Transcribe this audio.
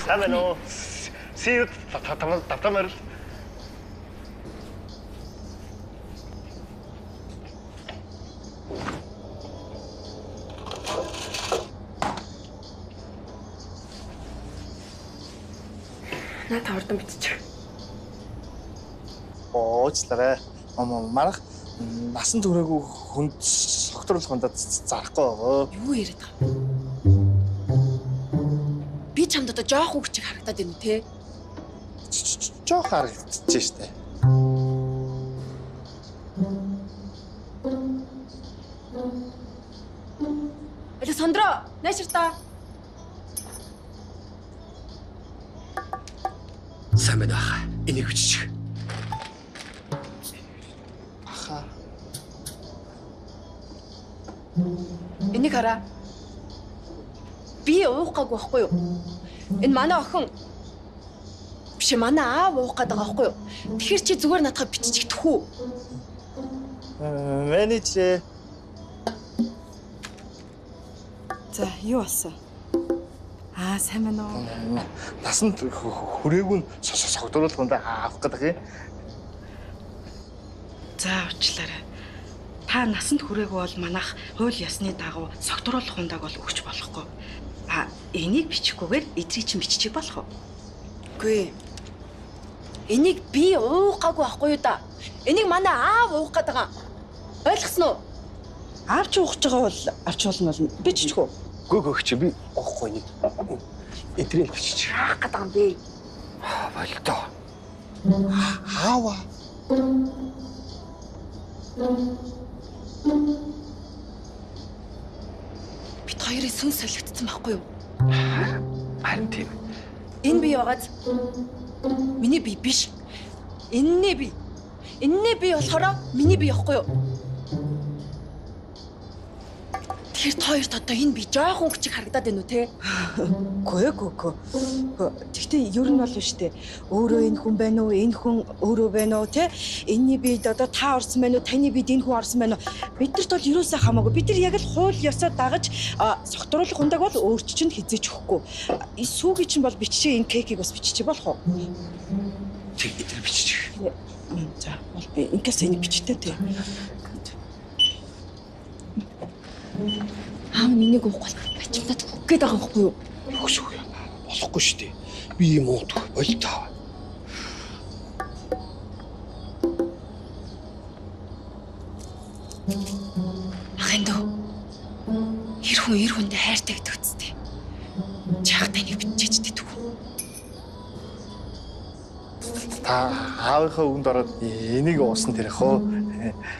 сайн байна уу? See you татамаар. Наад хурдан биччих. Уучлаарай. Манайх насан туршаагүй хүнд согтруулах хүндээ зарахгүй байгаа. Юу яриад байгаа юм? Би чамд одоо жоох үгчиг харагдаад байна уу те? Жоох харагдчихжээ штэ. Аль Сондро, найширтаа. Сайн байна аа. Энийг биччих. Баха. Энийг хараа. Би уухгүй байхгүй юу? Энэ манай охин биш манай аав уух гэдэг байгаа байхгүй юу? Тэгэхээр чи зүгээр надад биччихдэх үү? Менежер. За, юу болсон? Сайн байна уу? Насанд хүрээгүй согтруулах хүндээ авах гэдэг юм. За, уучлаарай. Та насанд хүрээгүй бол манайх хууль ёсны дагуу согтруулах хундааг бол өгч болохгүй. Энийг бичихгүйгээр эдрий чинь биччих болох уу? Үгүй. Энийг би уухгүй байхгүй юу да? Энийг манай аав уух гэдэг байгаа. Ойлгосон уу? Аавч уугч байгаа бол авч болно болно. Бичих үү? Гүг чи би уухгүй нэг. Эдрийг биччих. Яах гэдэг юм бэ? Болтоо. Хаава. Бид хоёрын сүн солигдсон байхгүй юу? Харин тийм. Энэ би яагаад? Миний би биш. Энэний би. Энэний би болохоор миний би яахгүй юу? Тэгэхээр хоёрт одоо энэ би жоохон хүчиг харагдаад байна уу те? Гүг. Тэгтээ ер нь бол биш те. Өөрөө энэ хүн байна уу? Энэ хүн өөрөө байна уу те? Энэний бид одоо та орсон байна уу? Таны бид энэ хүн орсон байна уу? Бидэрт бол юусаа хамаагүй. Бид нар яг л хууль ёсоо дагаж согтруулах хундаг бол өөрч чинь хизээч өгөхгүй. Сүүгийн чинь бол биччихээ энэ кейкийг бас биччих болох уу? Тэг эдрийг биччих. За, инкээс энийг бичтэй те. Аав нэнийг уухгүй бачимдаад өгөх гээд байгаа байхгүй юу? Өгсөв юм. Болохгүй шүү дээ. Би юм уудах болтоо. Ахын дөө. Ир хүндээ хайртай гэдэг үстэй. Чаах таныг бичиж дэтг үү? Та аавынхаа үгэнд ороод энийг уусан тэрэх үү?